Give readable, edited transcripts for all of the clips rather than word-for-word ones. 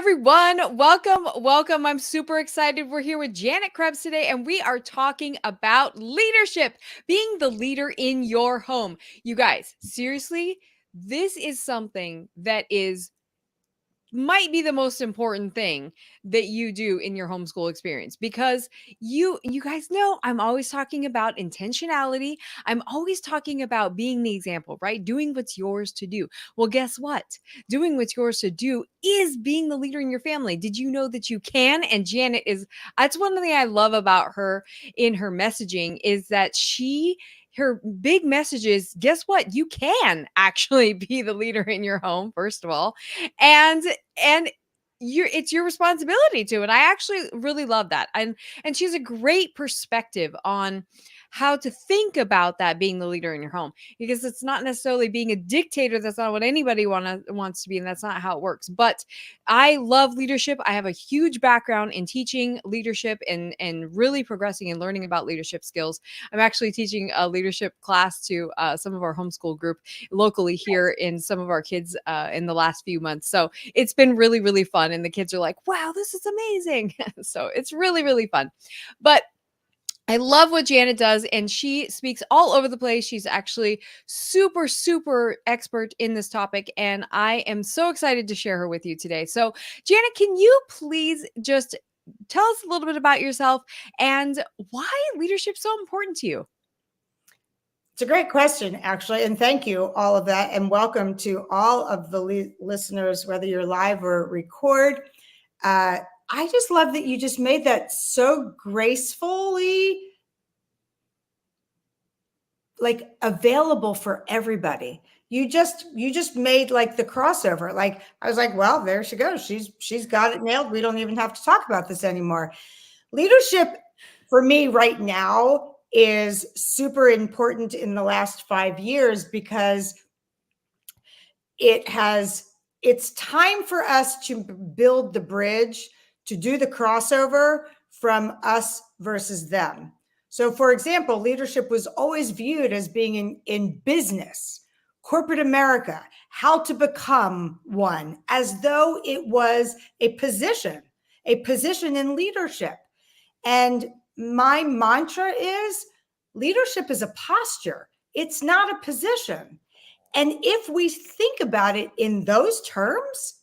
everyone. Welcome. I'm super excited. We're here with Janet Krebs today, and we are talking about leadership, being the leader in your home. You guys, seriously, this is something that might be the most important thing that you do in your homeschool experience, because you guys know I'm always talking about intentionality. I'm always talking about being the example, right? Doing what's yours to do. Well, guess what? Doing what's yours to do is being the leader in your family. Did you know that you can? And Janet is, that's one thing I love about her in her messaging, is that her big message is, guess what? You can actually be the leader in your home, first of all. And it's your responsibility to. And I actually really love that. And she has a great perspective on how to think about that, being the leader in your home, because it's not necessarily being a dictator. That's not what anybody wants to be, and that's not how it works. But I love leadership. I have a huge background in teaching leadership and really progressing and learning about leadership skills. I'm actually teaching a leadership class to some of our homeschool group locally here in some of our kids in the last few months. So it's been really, really fun. And the kids are like, wow, this is amazing. So it's really, really fun. But I love what Janet does, and she speaks all over the place. She's actually super, super expert in this topic, and I am so excited to share her with you today. So, Janet, can you please just tell us a little bit about yourself and why leadership is so important to you? It's a great question, actually, and thank you, all of that, and welcome to all of the listeners, whether you're live or record. I just love that you just made that so gracefully, like, available for everybody. You just made like the crossover. Like, I was like, well, there she goes. She's got it nailed. We don't even have to talk about this anymore. Leadership for me right now is super important in the last 5 years, because it's time for us to build the bridge, to do the crossover from us versus them. So, for example, leadership was always viewed as being in business, corporate America, how to become one, as though it was a position in leadership. And my mantra is, leadership is a posture. It's not a position. And if we think about it in those terms,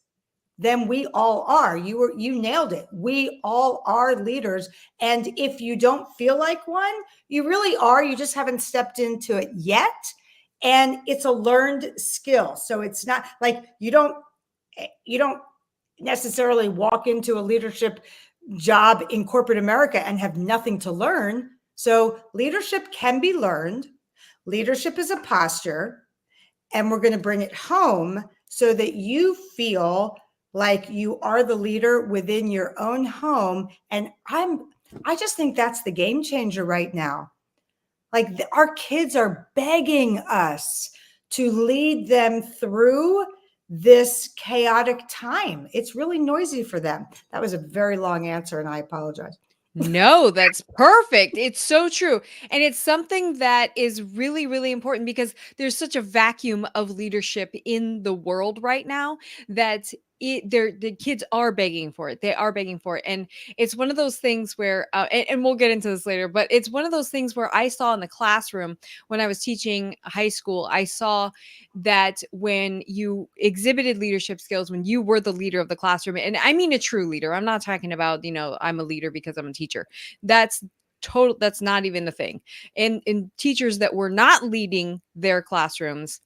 then we all are. You nailed it. We all are leaders. And if you don't feel like one, you really are. You just haven't stepped into it yet. And it's a learned skill. So it's not like you don't necessarily walk into a leadership job in corporate America and have nothing to learn. So leadership can be learned. Leadership is a posture. And we're going to bring it home so that you feel like you are the leader within your own home. And I just think that's the game changer right now. Like, our kids are begging us to lead them through this chaotic time. It's really noisy for them. That was a very long answer, and I apologize. No, that's perfect. It's so true. And it's something that is really, really important, because there's such a vacuum of leadership in the world right now that the kids are begging for it. They are begging for it. And it's one of those things where, and we'll get into this later, but it's one of those things where I saw in the classroom when I was teaching high school, I saw that when you exhibited leadership skills, when you were the leader of the classroom, and I mean a true leader, I'm not talking about, I'm a leader because I'm a teacher. That's not even the thing. And teachers that were not leading their classrooms,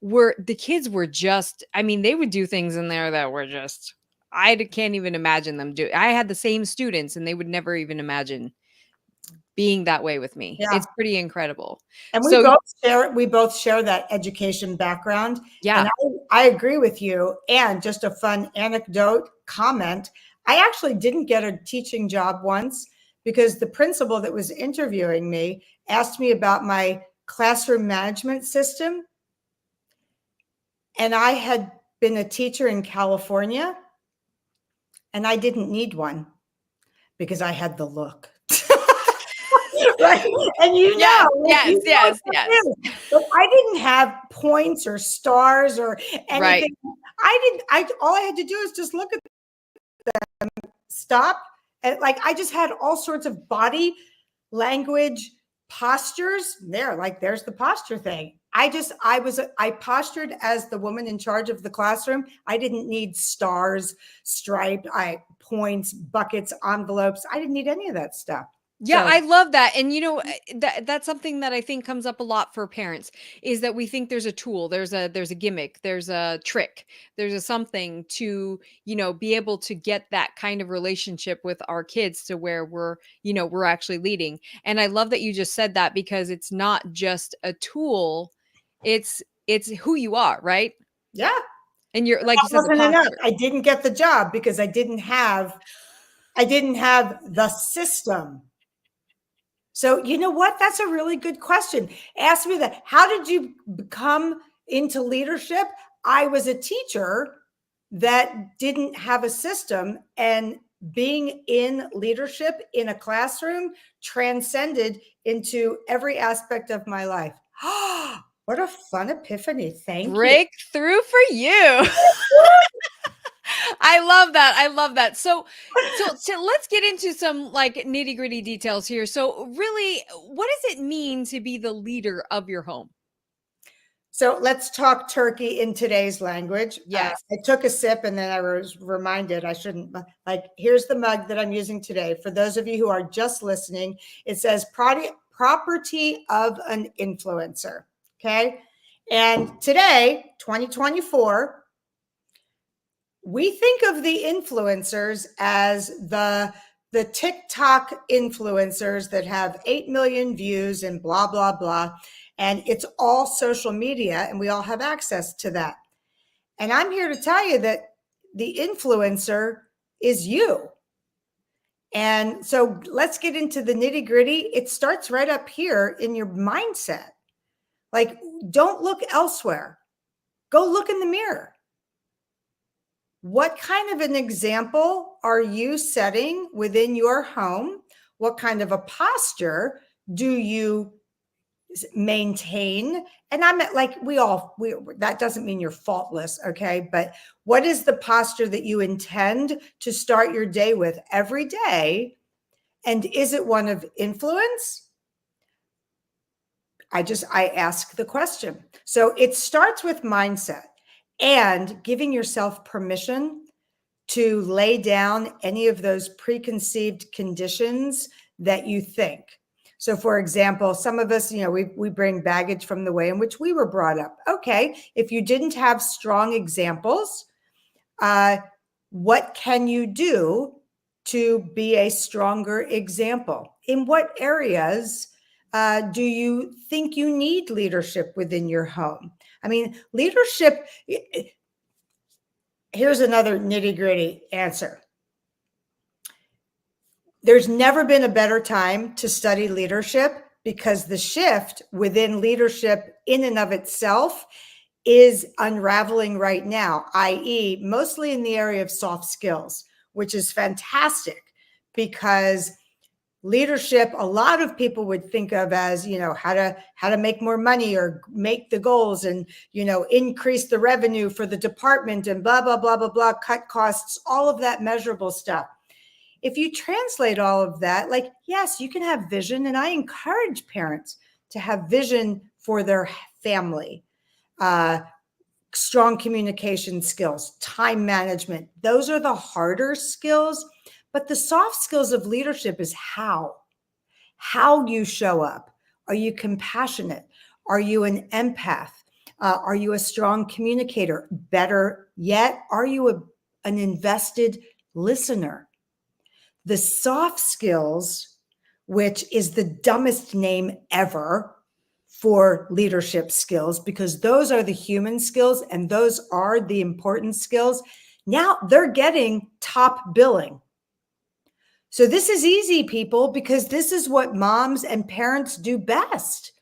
the kids were just, I mean, they would do things in there that were just, I can't even imagine them do. I had the same students and they would never even imagine being that way with me. Yeah. It's pretty incredible. And we both share that education background. Yeah. And I agree with you. And just a fun anecdote comment, I actually didn't get a teaching job once, because the principal that was interviewing me asked me about my classroom management system. And I had been a teacher in California, and I didn't need one because I had the look. Right? And yes. But I didn't have points or stars or anything. Right. All I had to do is just look at them stop. And like, I just had all sorts of body language postures there. Like, there's the posture thing. I postured as the woman in charge of the classroom. I didn't need stars, striped, points, buckets, envelopes. I didn't need any of that stuff. Yeah, So I love that. And that's something that I think comes up a lot for parents is that we think there's a tool, there's a gimmick, there's a trick, there's a something to, be able to get that kind of relationship with our kids to where we're actually leading. And I love that you just said that because it's not just a tool, it's who you are, right? yeah, And you're like you that said, the wasn't enough. posture. I didn't get the job because I didn't have the system. So you know what? That's a really good question. Ask me that. How did you become into leadership? I was a teacher that didn't have a system, and being in leadership in a classroom transcended into every aspect of my life. What a fun epiphany. Thank you. Breakthrough for you. I love that. I love that. So let's get into some like nitty-gritty details here. So really, what does it mean to be the leader of your home? So let's talk turkey in today's language. Yes. I took a sip and then I was reminded I shouldn't. Like, here's the mug that I'm using today. For those of you who are just listening, it says property of an influencer. Okay. And today, 2024, we think of the influencers as the TikTok influencers that have 8 million views and blah, blah, blah. And it's all social media and we all have access to that. And I'm here to tell you that the influencer is you. And so let's get into the nitty gritty. It starts right up here in your mindset. Like, don't look elsewhere. Go look in the mirror. What kind of an example are you setting within your home? What kind of a posture do you maintain? And I'm like, that doesn't mean you're faultless. Okay. But what is the posture that you intend to start your day with every day? And is it one of influence? I ask the question. So it starts with mindset and giving yourself permission to lay down any of those preconceived conditions that you think. So for example, some of us, we bring baggage from the way in which we were brought up. Okay, if you didn't have strong examples, what can you do to be a stronger example? In what areas do you think you need leadership within your home? I mean, leadership, here's another nitty-gritty answer. There's never been a better time to study leadership because the shift within leadership in and of itself is unraveling right now, i.e., mostly in the area of soft skills, which is fantastic because leadership, a lot of people would think of as, how to make more money or make the goals and, increase the revenue for the department and blah, blah, blah, blah, blah, cut costs, all of that measurable stuff. If you translate all of that, like, yes, you can have vision. And I encourage parents to have vision for their family, strong communication skills, time management. Those are the harder skills. But the soft skills of leadership is how you show up. Are you compassionate? Are you an empath? Are you a strong communicator? Better yet, are you an invested listener? The soft skills, which is the dumbest name ever for leadership skills, because those are the human skills and those are the important skills. Now they're getting top billing. So this is easy, people, because this is what moms and parents do best.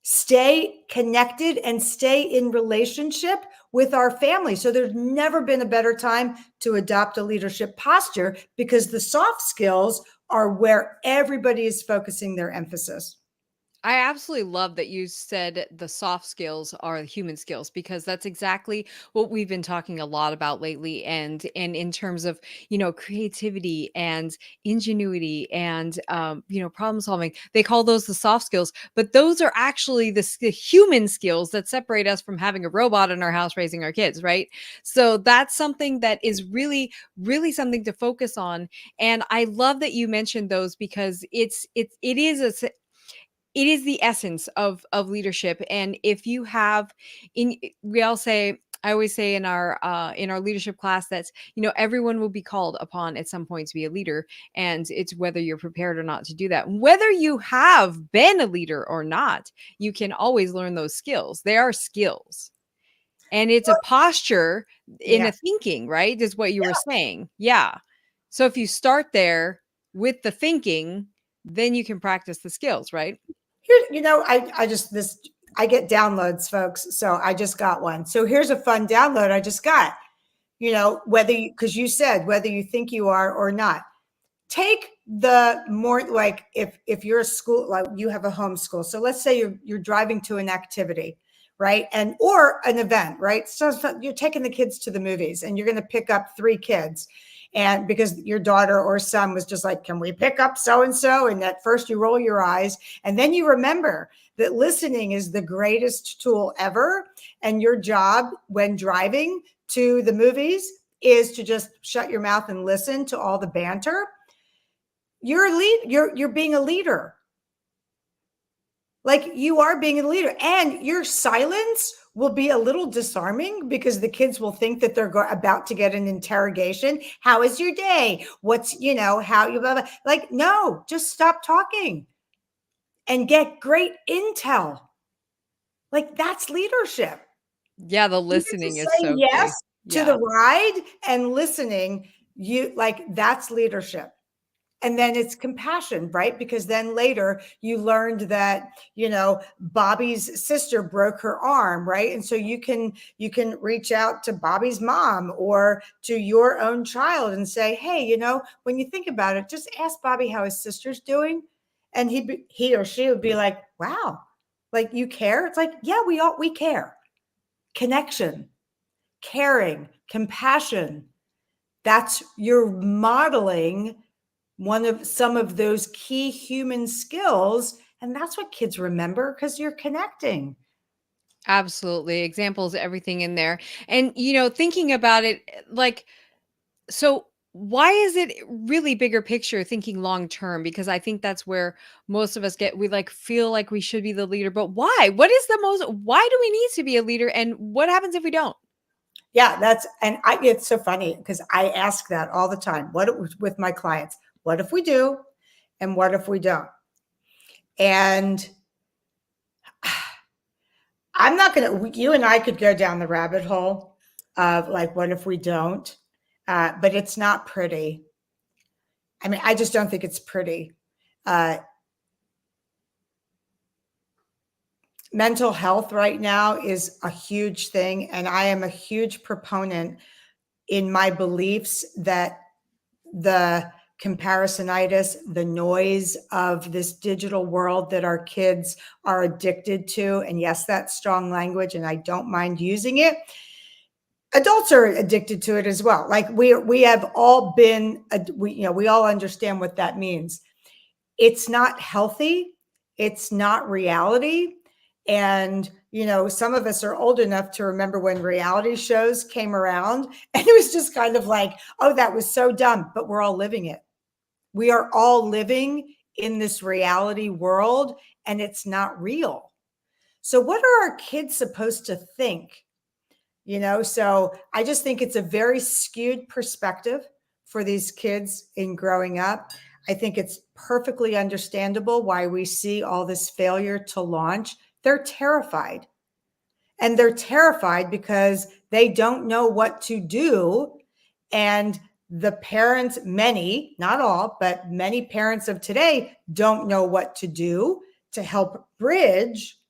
Stay connected and stay in relationship with our family. So there's never been a better time to adopt a leadership posture because the soft skills are where everybody is focusing their emphasis. I absolutely love that you said the soft skills are the human skills, because that's exactly what we've been talking a lot about lately, and in terms of, creativity and ingenuity and, problem solving. They call those the soft skills, but those are actually the human skills that separate us from having a robot in our house raising our kids, right? So that's something that is really, really something to focus on. And I love that you mentioned those, because it is the essence of leadership. And if you have in we all say, I always say in our leadership class, that's, everyone will be called upon at some point to be a leader, and it's whether you're prepared or not to do that. Whether you have been a leader or not, you can always learn those skills. They are skills, and it's a posture in Yeah. a thinking, right, is what you were Yeah. saying. Yeah. So if you start there with the thinking, then you can practice the skills, right? Here, I just this I get downloads, folks. So I just got one. So here's a fun download I just got. Whether because you said whether you think you are or not. Take the more like if you're a school, like you have a homeschool. So let's say you're driving to an activity, right? And or an event, right? So you're taking the kids to the movies and you're going to pick up three kids. And because your daughter or son was just like, can we pick up so and so? And at first you roll your eyes, and then you remember that listening is the greatest tool ever. And your job when driving to the movies is to just shut your mouth and listen to all the banter. You're being a leader. Like you are being a leader, and your silence will be a little disarming because the kids will think that they're about to get an interrogation. How is your day? What's, how you, blah, blah. Like, no, just stop talking and get great intel. Like that's leadership. Yeah, the You get to listening is say so key. yes to Yeah, the ride and listening. That's leadership. And then it's compassion, right? Because then later you learned that Bobby's sister broke her arm, right? And so you can reach out to Bobby's mom or to your own child and say, hey, when you think about it, just ask Bobby how his sister's doing, and he or she would be like, wow, like you care. It's like, yeah, we care. Connection, caring, compassion. That's you're modeling some of those key human skills. And that's what kids remember because you're connecting. absolutely. Examples, everything in there. And, thinking about it, like, so why is it really bigger picture thinking long term? Because I think that's where most of us we like feel like we should be the leader, but why? Why do we need to be a leader? And what happens if we don't? Yeah, it's so funny because I ask that all the time. With my clients, what if we do? And what if we don't? And I'm not going to, you and I could go down the rabbit hole of like, what if we don't? But it's not pretty. I mean, I just don't think it's pretty. Uh, Mental health right now is a huge thing. And I am a huge proponent in my beliefs that the comparisonitis, the noise of this digital world that our kids are addicted to. And yes, that's strong language, and I don't mind using it. Adults are addicted to it as well. Like we have all been, we all understand what that means. It's not healthy. It's not reality. And, some of us are old enough to remember when reality shows came around and it was just kind of like, oh, that was so dumb, but we're all living it. We are all living in this reality world and it's not real. So what are our kids supposed to think? So I just think it's a very skewed perspective for these kids in growing up. I think it's perfectly understandable why we see all this failure to launch. They're terrified. And they're terrified because they don't know what to do. And the parents, many, not all, but many parents of today don't know what to do to help bridge.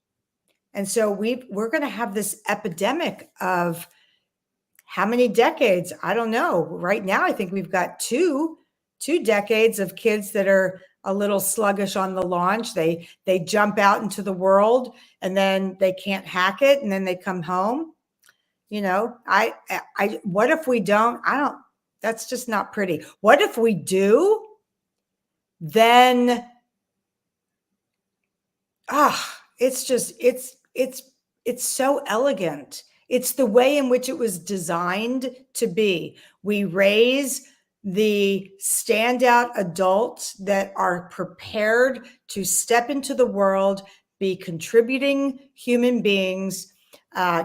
And so we're going to have this epidemic of how many decades? I don't know. Right now, I think we've got two decades of kids that are a little sluggish on the launch. They jump out into the world and then they can't hack it and then they come home. I what if we don't? That's just not pretty. What if we do? Then it's so elegant. It's the way in which it was designed to be. We raise the standout adults that are prepared to step into the world, be contributing human beings,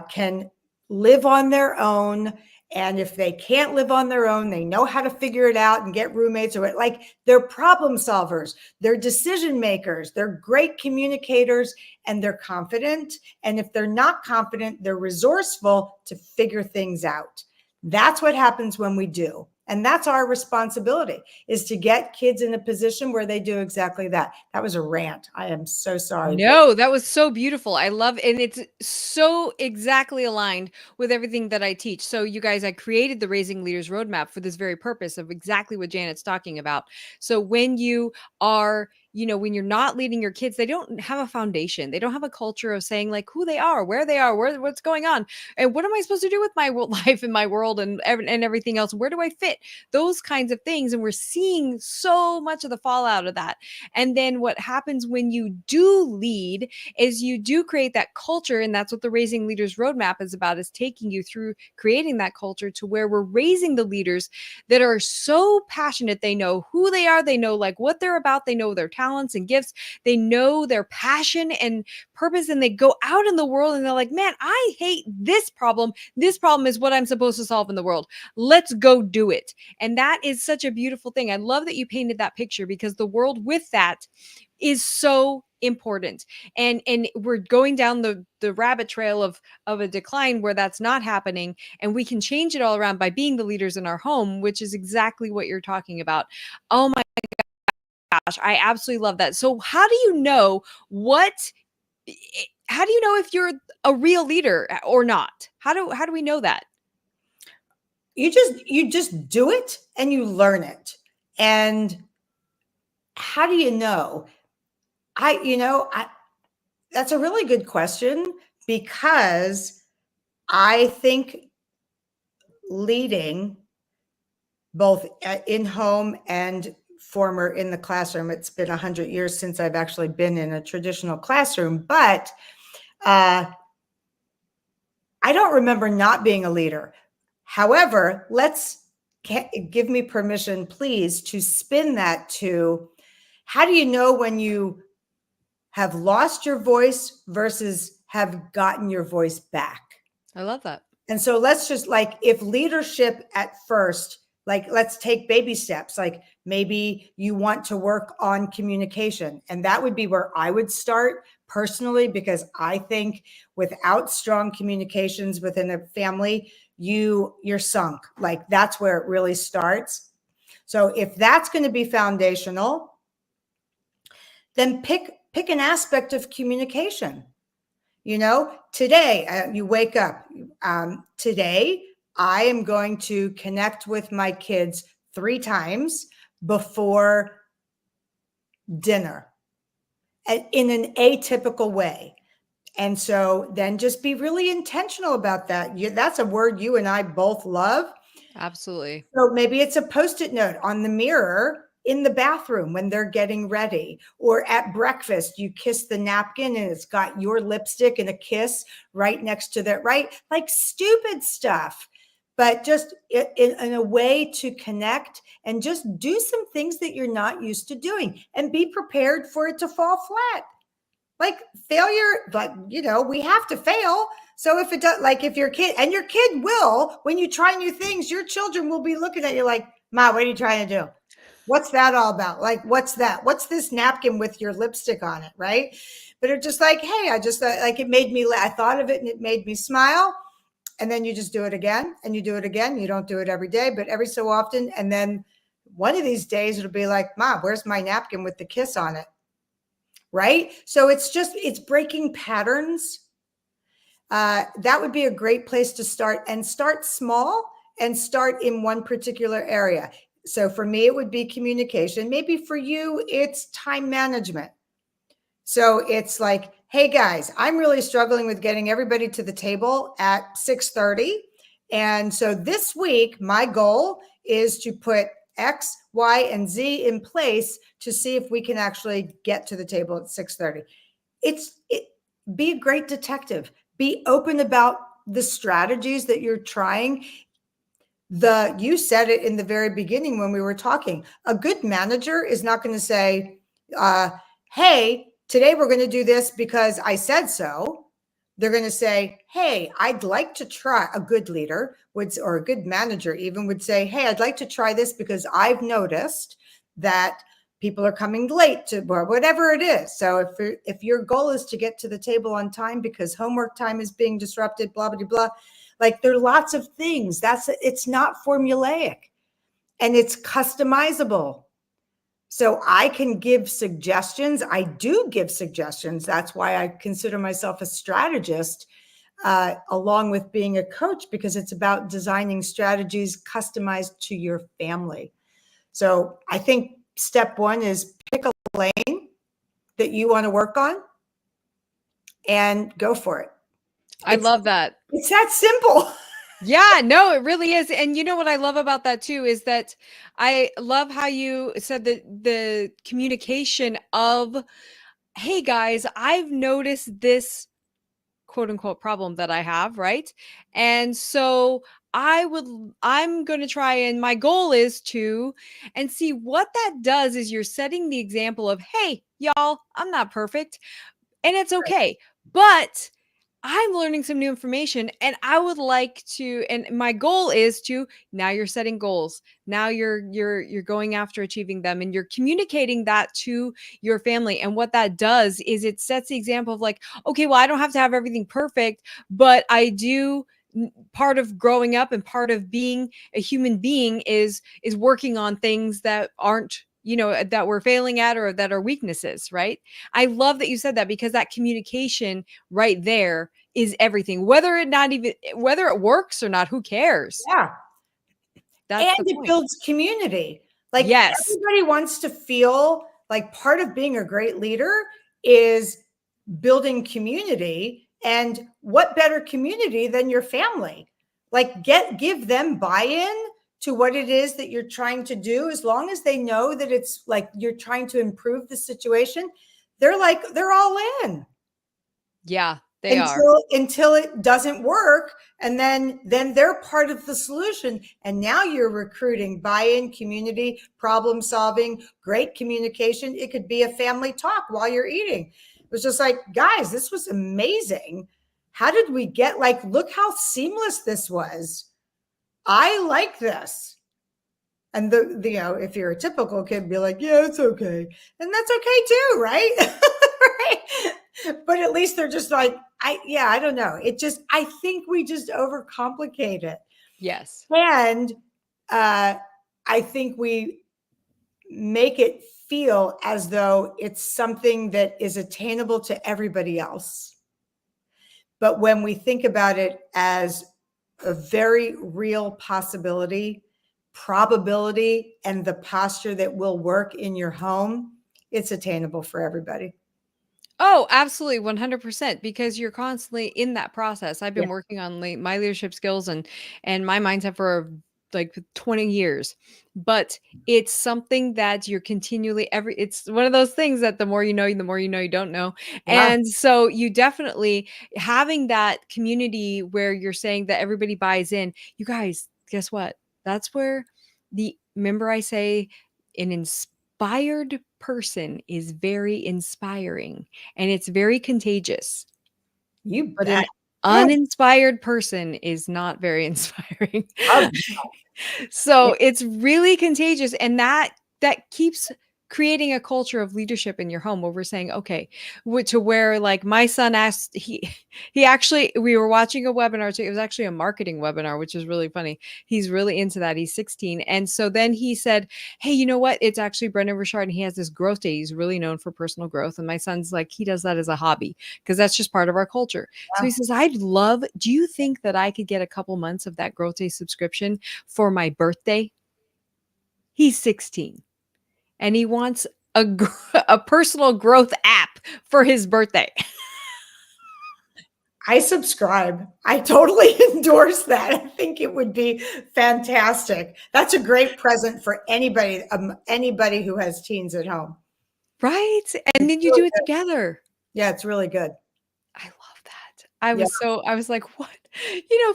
can live on their own. And if they can't live on their own, they know how to figure it out and get roommates, or like they're problem solvers, they're decision makers, they're great communicators, and they're confident. And if they're not confident, they're resourceful to figure things out. That's what happens when we do. And that's our responsibility, is to get kids in a position where they do exactly that. That was a rant. I am so sorry. No, that was so beautiful. I love, and it's so exactly aligned with everything that I teach. So, you guys, I created the Raising Leaders Roadmap for this very purpose of exactly what Janet's talking about. So, when you are, when you're not leading your kids, they don't have a foundation. They don't have a culture of saying like who they are, where they are, what's going on, and what am I supposed to do with my life and my world and everything else. Where do I fit? Those kinds of things, and we're seeing so much of the fallout of that. And then what happens when you do lead is you do create that culture, and that's what the Raising Leaders Roadmap is about, is taking you through creating that culture to where we're raising the leaders that are so passionate. They know who they are, they know like what they're about, they know their talents and gifts, they know their passion and purpose, and they go out in the world and they're like, man, I hate this problem. This problem is what I'm supposed to solve in the world. Let's go do it. And that is such a beautiful thing. I love that you painted that picture, because the world with that is so important. And we're going down the rabbit trail of a decline where that's not happening, and we can change it all around by being the leaders in our home, which is exactly what you're talking about. Oh my gosh, I absolutely love that. So how do you know if you're a real leader or not? How do we know that? You just do it and you learn it. And how do you know? That's a really good question, because I think leading both in home and former in the classroom, it's been 100 years since I've actually been in a traditional classroom, but I don't remember not being a leader. However, give me permission, please, to spin that to, how do you know when you have lost your voice versus have gotten your voice back? I love that. And so let's just, like, if leadership at first, like, let's take baby steps. Like, maybe you want to work on communication, and that would be where I would start personally, because I think without strong communications within a family, you're sunk. Like, that's where it really starts. So if that's going to be foundational, then pick an aspect of communication. Today you wake up. Today I am going to connect with my kids 3 times before dinner in an atypical way. And so then just be really intentional about that. That's a word you and I both love. Absolutely. So maybe it's a Post-it note on the mirror in the bathroom when they're getting ready, or at breakfast, you kiss the napkin and it's got your lipstick and a kiss right next to that, right? Like stupid stuff, but just in a way to connect and just do some things that you're not used to doing, and be prepared for it to fall flat. Like failure, like, we have to fail. So if it does, like if your kid will, when you try new things, your children will be looking at you like, Ma, what are you trying to do? What's that all about? Like, what's that? What's this napkin with your lipstick on it? Right. But it's just like, hey, I just like, it made me, I thought of it and it made me smile. And then you just do it again and you do it again. You don't do it every day, but every so often. And then one of these days it'll be like, Ma, where's my napkin with the kiss on it? Right. So it's breaking patterns. That would be a great place to start, and start small and start in one particular area. So for me, it would be communication. Maybe for you, it's time management. So it's like, hey guys, I'm really struggling with getting everybody to the table at 6:30. And so this week, my goal is to put X, Y, and Z in place to see if we can actually get to the table at 6:30. Be a great detective. Be open about the strategies that you're trying. You said it in the very beginning when we were talking. A good manager is not going to say, hey, today we're going to do this because I said so. They're going to say, hey, I'd like to try. A good leader would, or a good manager even would say, hey, I'd like to try this because I've noticed that people are coming late to whatever it is. So if your goal is to get to the table on time because homework time is being disrupted, blah, blah, blah, like there are lots of things. It's not formulaic and it's customizable. So I can give suggestions. I do give suggestions. That's why I consider myself a strategist, along with being a coach, because it's about designing strategies customized to your family. So I think step one is pick a lane that you want to work on and go for it. I love that. It's that simple. Yeah, no, it really is. And you know what I love about that too is that I love how you said that the communication of, hey guys, I've noticed this quote unquote problem that I have, right? And so I'm going to try, and my goal is to, and see what that does is you're setting the example of, hey, y'all, I'm not perfect and it's okay. But I'm learning some new information and I would like to, and my goal is to, now you're setting goals. Now you're going after achieving them and you're communicating that to your family. And what that does is it sets the example of like, okay, well, I don't have to have everything perfect, but I do. Part of growing up and part of being a human being is working on things that aren't, that we're failing at or that are weaknesses, right? I love that you said that because that communication right there is everything. Whether it works or not, who cares? Yeah. That's And the it point. builds community. Like Yes. everybody wants to feel like part of being a great leader is building community. And what better community than your family? Like give them buy-in to what it is that you're trying to do. As long as they know that it's like you're trying to improve the situation, they're all in Yeah, they are. until it doesn't work, and then they're part of the solution, and now you're recruiting buy-in, community, problem solving, great communication. It could be a family talk while you're eating. It was just like, guys, this was amazing. How did we get, like, look how seamless this was. I like this. And if you're a typical kid, be like, yeah, it's okay. And that's okay too, right? Right. But at least they're just like, I don't know. I think we just overcomplicate it. Yes. And I think we make it feel as though it's something that is attainable to everybody else. But when we think about it as a very real possibility, probability, and the posture that will work in your home, it's attainable for everybody. Oh, absolutely, 100%, because you're constantly in that process. I've Yeah. been working on my leadership skills and my mindset for like 20 years. But it's something that you're continually it's one of those things that the more you know, the more you know you don't know. Yeah. And so you definitely having that community where you're saying that everybody buys in. You guys, guess what? That's where remember I say an inspired person is very inspiring and it's very contagious. You But an bet. Yeah. uninspired person is not very inspiring. Oh, yeah. So it's really contagious, and that keeps creating a culture of leadership in your home where we're saying, okay, to where like my son asked, he actually, we were watching a webinar too. It was actually a marketing webinar, which is really funny. He's really into that. He's 16. And so then he said, hey, you know what? It's actually Brendan Richard, and he has this growth day. He's really known for personal growth. And my son's like, he does that as a hobby because that's just part of our culture. So he says, do you think that I could get a couple months of that growth day subscription for my birthday? He's 16 and he wants a personal growth app for his birthday. I subscribe. I totally endorse that. I think it would be fantastic. That's a great present for anybody who has teens at home. Right? And It's then you really do it good. together. Yeah, it's really good. I love that. Yeah, I was like, what?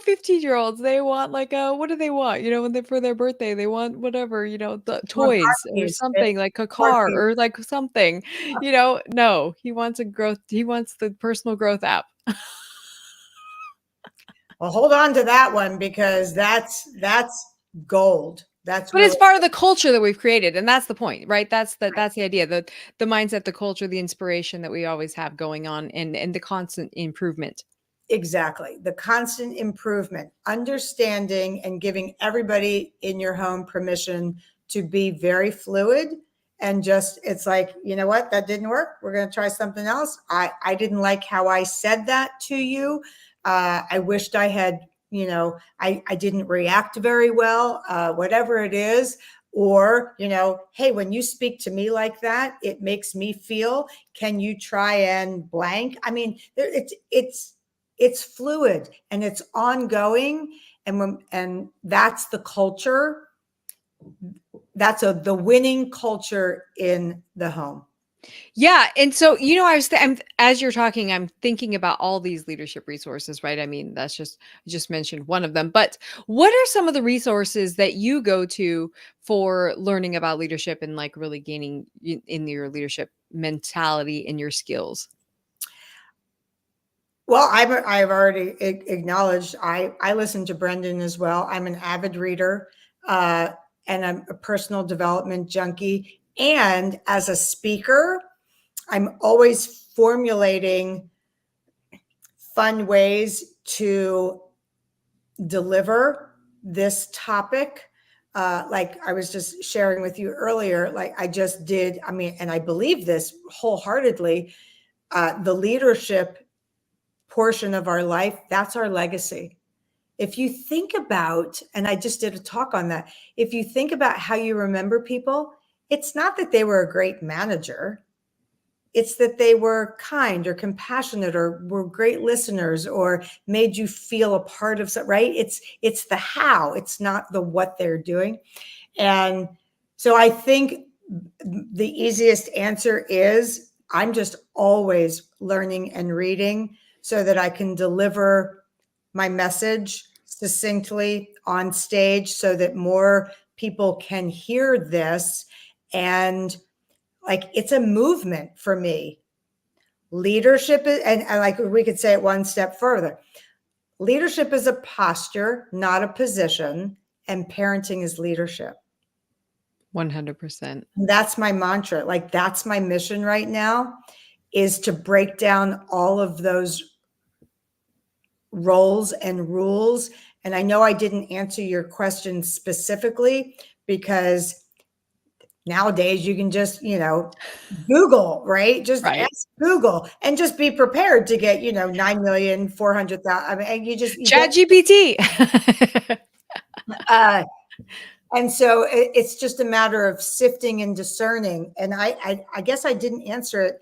15-year-olds, they want like what do they want? When they for their birthday, they want whatever, the more toys or Barbies, something like a car Barbies. or like something. No, he wants the personal growth app. Well, hold on to that one because that's gold. That's But it's really part of the culture that we've created, and that's the point, right? That's the idea, the mindset, the culture, the inspiration that we always have going on, and the constant improvement. exactly the constant improvement, understanding and giving everybody in your home permission to be very fluid and just it's like, you know what, that didn't work, we're going to try something else. I didn't like how I said that to you. I wished I had, I didn't react very well, whatever it is. Or, hey, when you speak to me like that, it makes me feel, can you try and blank? I mean, it's fluid and it's ongoing. And that's the culture. That's the winning culture in the home. Yeah, and so as you're talking, I'm thinking about all these leadership resources, right? I mean, I just mentioned one of them, but what are some of the resources that you go to for learning about leadership and like really gaining in your leadership mentality and your skills? Well, I've already acknowledged I listen to Brendan as well. I'm an avid reader, uh, and I'm a personal development junkie. And as a speaker, I'm always formulating fun ways to deliver this topic. Like I was just sharing with you earlier, like I just did, I mean, and I believe this wholeheartedly, the leadership portion of our life, that's our legacy. If you think about, and I just did a talk on that, if you think about how you remember people, it's not that they were a great manager. It's that they were kind or compassionate or were great listeners or made you feel a part of something, right? It's the how, it's not the what they're doing. And so I think the easiest answer is I'm just always learning and reading so that I can deliver my message succinctly on stage so that more people can hear this. And like it's a movement for me. Leadership is, and like we could say it one step further. Leadership is a posture, not a position, and parenting is leadership. 100%. That's my mantra. Like that's my mission right now is to break down all of those roles and rules. And I know I didn't answer your question specifically because nowadays you can just, Google, right? Just Right. ask Google and just be prepared to get, 9,400,000. I mean, and you get, Chat GPT. uh, and so it's just a matter of sifting and discerning. And I guess I didn't answer it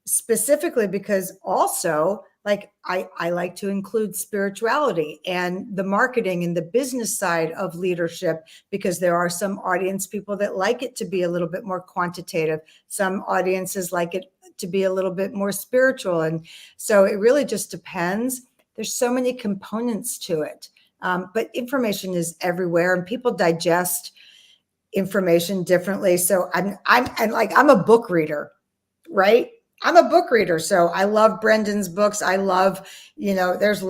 specifically because also like I like to include spirituality and the marketing and the business side of leadership because there are some audience people that like it to be a little bit more quantitative. Some audiences like it to be a little bit more spiritual. And so it really just depends. There's so many components to it. But information is everywhere and people digest information differently. So I'm a book reader, right? I'm a book reader. So I love Brendan's books. I love, there's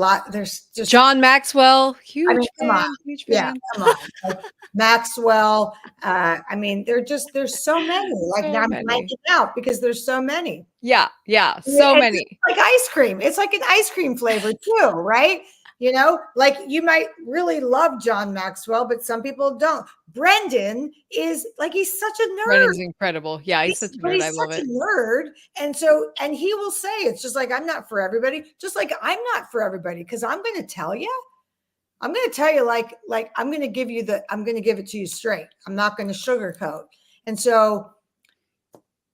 just, John Maxwell, I mean, huge come on. fan, huge Yeah, fan. come on. Like Maxwell. I mean, there's so many. Like now So I'm many. blanking out because there's so many. Yeah, yeah, so It's many. like ice cream. It's like an ice cream flavor too, right? Like you might really love John Maxwell, but some people don't. Brendan is like he's such a nerd. Brennan's incredible. Yeah, he's such a But nerd. I he's love such a it. nerd. And he will say it's just like I'm not for everybody, just like I'm not for everybody. Cause I'm gonna tell you, I'm going to tell you, like I'm going to give you I'm going to give it to you straight. I'm not going to sugarcoat. And so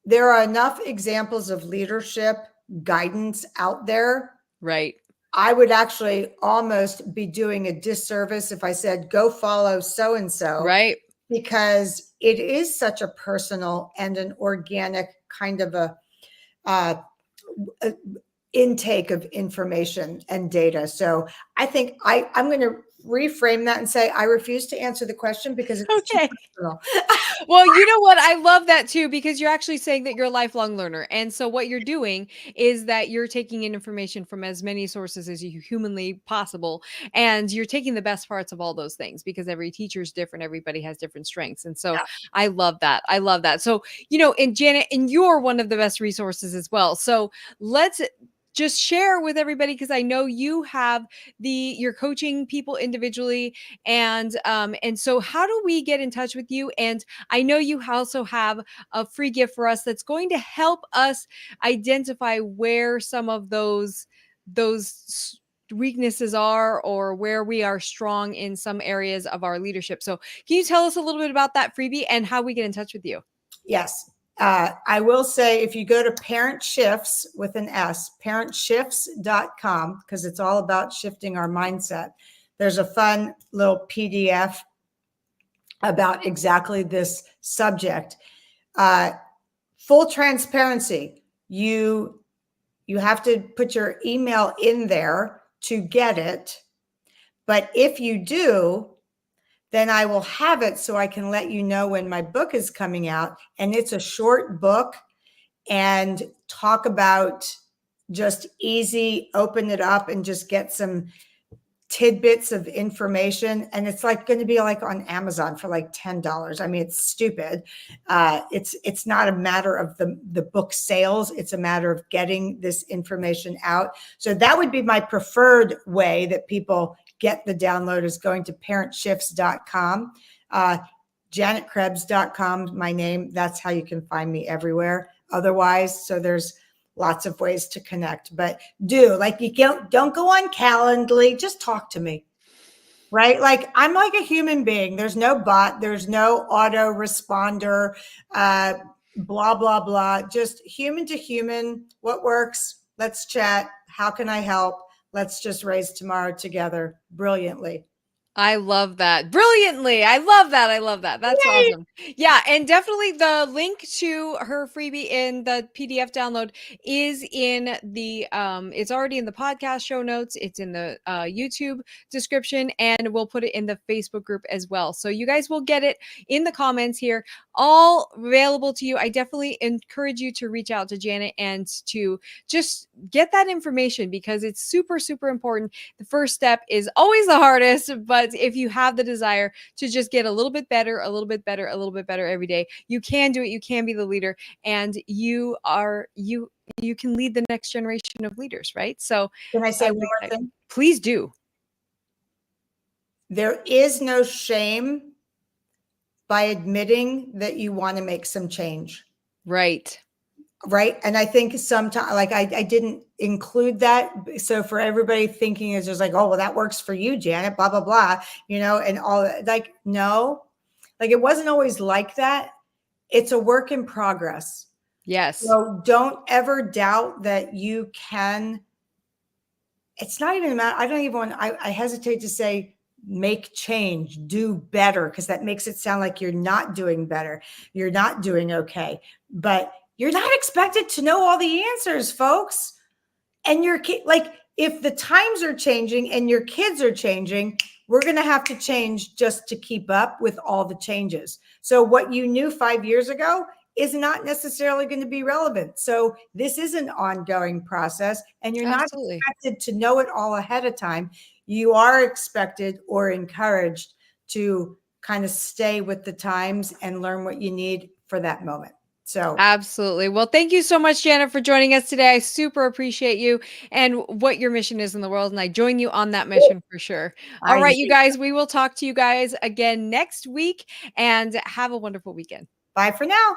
there are enough examples of leadership guidance out there. Right. I would actually almost be doing a disservice if I said, go follow so and so, Right. because it is such a personal and an organic kind of a intake of information and data. So I think I'm going to reframe that and say I refuse to answer the question because it's too Okay. personal. Well, you know what? I love that too, because you're actually saying that you're a lifelong learner. And so what you're doing is that you're taking in information from as many sources as you humanly possible. And you're taking the best parts of all those things, because every teacher is different. Everybody has different strengths. And so Yeah. I love that. I love that. So, and Janet, and you're one of the best resources as well. So let's just share with everybody, because I know you have you're coaching people individually, and so how do we get in touch with you? And I know you also have a free gift for us that's going to help us identify where some of those weaknesses are, or where we are strong in some areas of our leadership. So can you tell us a little bit about that freebie and how we get in touch with you? Yes. I will say, if you go to Parent Shifts with an S, parentshifts.com, because it's all about shifting our mindset, there's a fun little PDF about exactly this subject. Full transparency, you have to put your email in there to get it. But if you do, then I will have it so I can let you know when my book is coming out. And it's a short book, and talk about just easy, open it up and just get some tidbits of information. And it's like going to be like on Amazon for like $10. I mean, it's stupid. It's not a matter of the book sales. It's a matter of getting this information out. So that would be my preferred way that people get the download, is going to parentshifts.com. JanetKrebs.com, my name. That's how you can find me everywhere. Otherwise, so there's lots of ways to connect, but you don't go on Calendly, just talk to me, right? Like, I'm like a human being. There's no bot, there's no auto responder, blah, blah, blah, just human to human. What works? Let's chat. How can I help? Let's just raise tomorrow together brilliantly. I love that. Brilliantly. I love that. I love that. That's Yay! awesome. Yeah, and definitely the link to her freebie in the PDF download is in the it's already in the podcast show notes. It's in the YouTube description, and we'll put it in the Facebook group as well. So you guys will get it in the comments here, all available to you. I definitely encourage you to reach out to Janet and to just get that information, because it's super, super important. The first step is always the hardest, but if you have the desire to just get a little bit better, a little bit better, a little bit better every day, you can do it. You can be the leader, and you can lead the next generation of leaders, right? So Can I say I'm one more excited. thing? Please do. There is no shame by admitting that you want to make some change. Right. Right. And I think sometimes, like, I didn't include that. So for everybody thinking is just like, oh, well, that works for you, Janet, blah, blah, blah, and all that. Like, no, like, it wasn't always like that. It's a work in progress. Yes. So don't ever doubt that you can. It's not even a matter. I don't even want, I hesitate to say make change, do better, because that makes it sound like you're not doing better. You're not doing okay. But you're not expected to know all the answers, folks. And your kid, like, if the times are changing and your kids are changing, we're going to have to change just to keep up with all the changes. So what you knew 5 years ago is not necessarily going to be relevant. So this is an ongoing process, and you're not Absolutely. expected to know it all ahead of time. You are expected or encouraged to kind of stay with the times and learn what you need for that moment. So Absolutely. Well, thank you so much, Janet, for joining us today. I super appreciate you and what your mission is in the world. And I join you on that mission for sure. All I right, you guys, we will talk to you guys again next week, and have a wonderful weekend. bye for now.